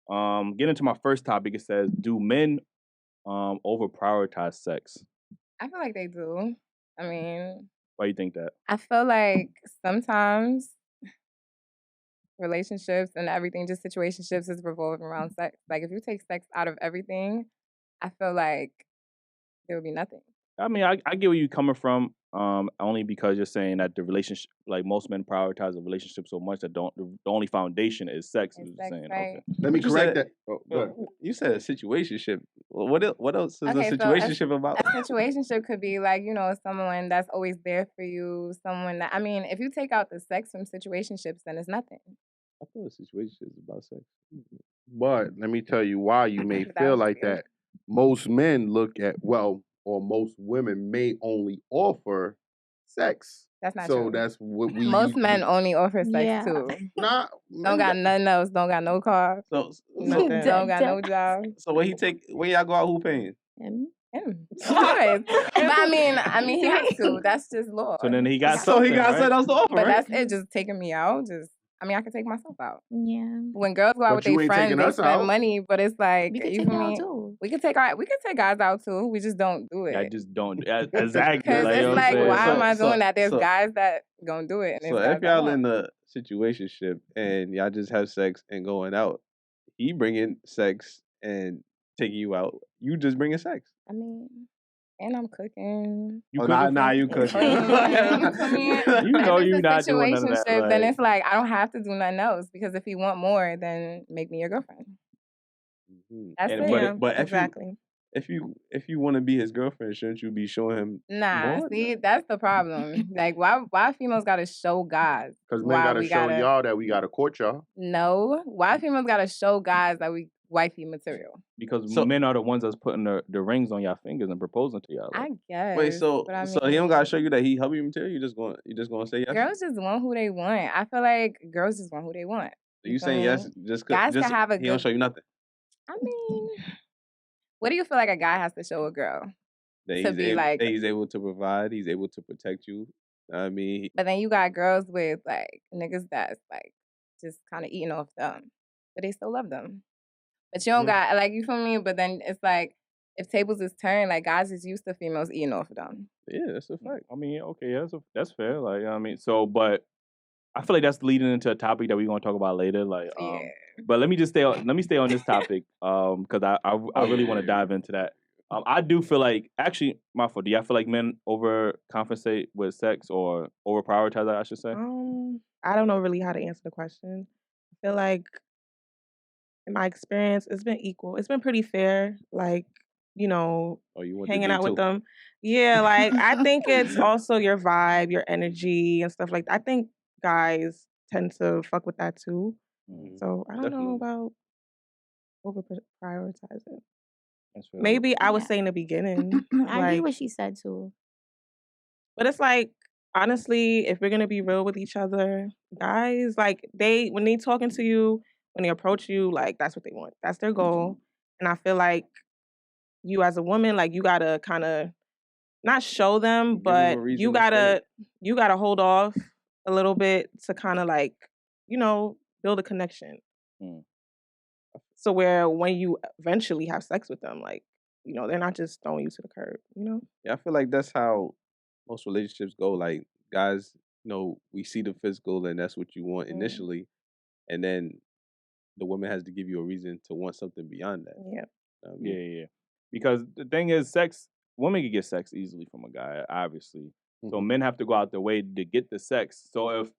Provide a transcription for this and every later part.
Getting into my first topic, it says, do men over prioritize sex? I feel like they do. I mean, Why do you think that? I feel like sometimes relationships and everything, just situationships, is revolving around sex. Like if you take sex out of everything, I feel like there would be nothing. I mean, I get where you're coming from. Only because you're saying that the relationship, like most men prioritize the relationship so much that the only foundation is sex. It's Is sex, saying right? okay. Let me You correct said- that. Oh, go ahead. You said a situationship. What else is Okay, a so situationship about? A situationship could be like, someone that's always there for you, someone that, I mean, if you take out the sex from situationships, then it's nothing. I thought a situationship is about sex. But let me tell you why you may That feel was like weird. that. Most men look at, or most women may only offer sex. That's not So true. that's what we Most men only offer sex Yeah. too. Nah, Don't got nothing else. Don't got no car. So Nothing. Don't got no job. so when y'all go out, who paying? Him. Of course. But I mean, he has to. That's just law. So then he got So he something, got right? something else to offer, But right? that's it. Just taking me out. I can take myself out. Yeah. When girls go out But with you their ain't friends, taking they us spend out. money. But it's like, We could you take feel it out me? too. We could take guys out too. We just don't do it. I just don't exactly. Because Like, it's you know what I'm like, saying? why am I So- doing that? There's so- guys that gonna do it. And So there's if guys that y'all won't. in a situationship and y'all just have sex and going out, he bringing sex and taking you out. You just bringing sex. I mean, and I'm cooking. You Oh, cooking nah, for- you cooking. You feel me? You know If you it's not a doing none of that, situationship, then like- it's like I don't have to do nothing else because if you want more, then make me your girlfriend. That's And- it. but Yeah, but if exactly. you want to be his girlfriend, shouldn't you be showing him? Nah, more? see, that's the problem. Like, why females gotta show guys? Because men why gotta we show y'all that we gotta court y'all. No, why females gotta show guys that we wifey material? Because So- men are the ones that's putting the rings on y'all fingers and proposing to y'all. Like, I guess. Wait, so but I so he mean, don't gotta show you that he helping you material. You just gonna say yes. girls just want who they want. I feel like girls just want who they want. You feel saying me? yes just Guys just can have a he don't good- show you nothing. I mean, what do you feel like a guy has to show a girl? That To be like- that he's able to provide, he's able to protect you. I mean, But then you got girls with like niggas that's like just kind of eating off them, but they still love them. But you don't got like, you feel me? But then it's like if tables is turned, like guys is used to females eating off of them. yeah, that's a fact. I mean, okay, that's fair. Like, I mean, so, but I feel like that's leading into a topic that we're gonna talk about later. Like, Yeah. but let me stay on this topic, because I really want to dive into that. I do feel like, actually, my fault. Do y'all feel like men overcompensate with sex or over prioritize that? I should say. I don't know really how to answer the question. I feel like in my experience, it's been equal. It's been pretty fair. Like, Oh, you want hanging to out with them. Yeah, like I think it's also your vibe, your energy and stuff like that. I think guys tend to fuck with that too. So I don't Definitely. know about over prioritizing. That's fair. Maybe I would Yeah. say in the beginning. I agree like, what she said too. but it's like, honestly, if we're gonna be real with each other, guys, like when they talking to you, when they approach you, like that's what they want. That's their goal. And I feel like you as a woman, like you gotta kind of not show them, Give them but a reason you to stay. gotta hold off a little bit to kind of like, build a connection. Mm. So where when you eventually have sex with them, like, they're not just throwing you to the curb, Yeah, I feel like that's how most relationships go. Like guys, we see the physical and that's what you want initially, and then the woman has to give you a reason to want something beyond that. Yeah. Yeah. Because the thing is, women can get sex easily from a guy, obviously. So men have to go out their way to get the sex. So if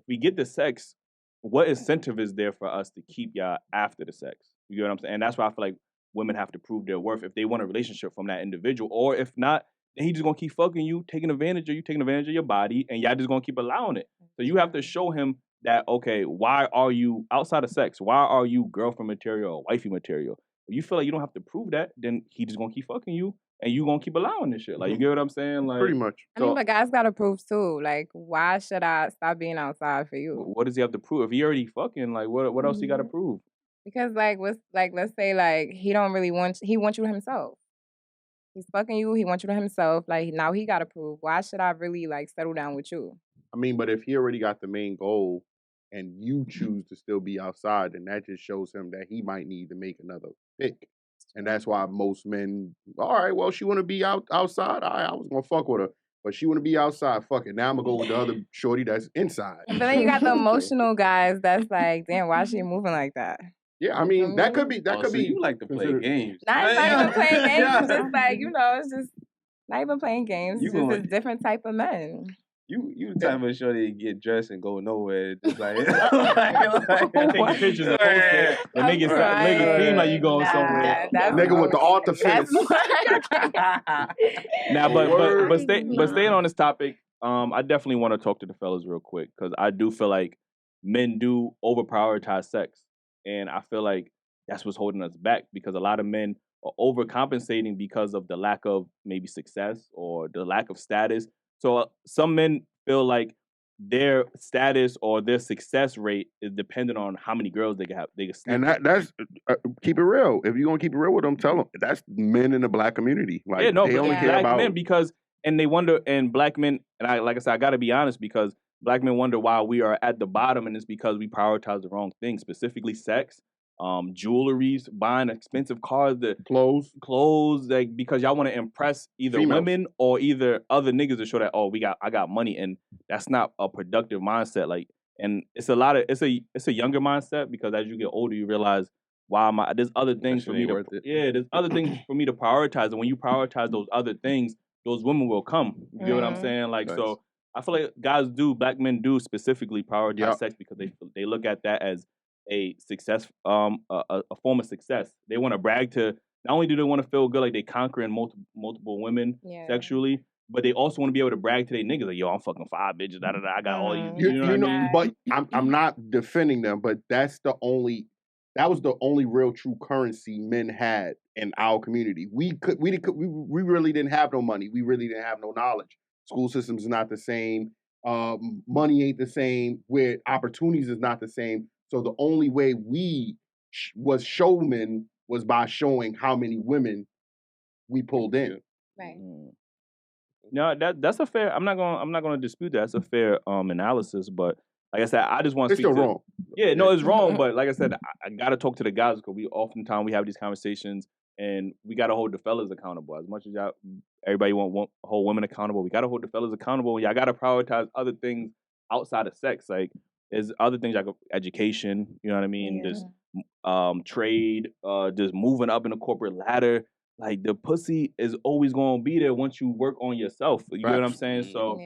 we get the sex, what incentive is there for us to keep y'all after the sex? You get what I'm saying? And that's why I feel like women have to prove their worth if they want a relationship from that individual. Or if not, then he just gonna keep fucking you, taking advantage of you, taking advantage of your body, and y'all just gonna keep allowing it. So you have to show him that, okay, why are you, outside of sex, why are you girlfriend material or wifey material? If you feel like you don't have to prove that, then he just gonna keep fucking you, and you gonna keep allowing this shit. Like, you get what I'm saying? Like, Pretty much. I mean, but guys gotta prove too. Like, why should I stop being outside for you? what does he have to prove? If he already fucking, like, what else he got to prove? Because let's say like he don't really he wants you to himself. He's fucking you. He wants you to himself. Like now he gotta prove. Why should I really like settle down with you? I mean, but if he already got the main goal and you choose to still be outside, then that just shows him that he might need to make another pick. And that's why most men, all right, well, she want to be outside. I was going to fuck with her. But she want to be outside. Fuck it. Now I'm going to go with the other shorty that's inside. But then you got the emotional guys that's like, damn, why is she moving like that? Yeah, I mean, that could be. You like to play games. Not even playing games. It's just like, it's just not even playing games. It's just a different type of men. You the type of shorty get dressed and go nowhere. Just like, take the pictures and post it and make it seem like you going somewhere. Nigga with the artifice. Now, but staying on this topic, I definitely want to talk to the fellas real quick because I do feel like men do over prioritize sex, and I feel like that's what's holding us back because a lot of men are overcompensating because of the lack of maybe success or the lack of status. So some men feel like their status or their success rate is dependent on how many girls they can have. They can sleep and that's keep it real. If you're gonna keep it real with them, tell them that's men in the black community. Like they only care black about men and they wonder. And black men, and I gotta be honest because black men wonder why we are at the bottom, and it's because we prioritize the wrong things, specifically sex. Jewelries, buying expensive cars, the clothes, like because y'all want to impress either women or either other niggas to show that I got money, and that's not a productive mindset. Like, and it's a younger mindset because as you get older, you realize there's other things for me to there's other things for me to prioritize, and when you prioritize those other things, those women will come. You get what I'm saying? Like so. I feel like black men do specifically prioritize sex because they look at that as a success, a form of success. They want to brag to. Not only do they want to feel good, like they conquering multiple women sexually, but they also want to be able to brag to their niggas, like, yo, I'm fucking 5 bitches, I got all these. You know what I mean? But I'm not defending them, but that was the only real true currency men had in our community. We really didn't have no money. We really didn't have no knowledge. School systems is not the same. Money ain't the same. Where opportunities is not the same. So the only way we was showmen was by showing how many women we pulled in. Right. No, that's a fair. I'm not gonna dispute that. That's a fair analysis. But like I said, I just want to. It's still wrong. Yeah, no, it's wrong. But like I said, I gotta talk to the guys because oftentimes we have these conversations and we gotta hold the fellas accountable. As much as everybody want hold women accountable, we gotta hold the fellas accountable. Y'all gotta prioritize other things outside of sex, like. There's other things like education, you know what I mean? There's trade, just moving up in the corporate ladder. Like the pussy is always gonna be there once you work on yourself. You know what I'm saying? So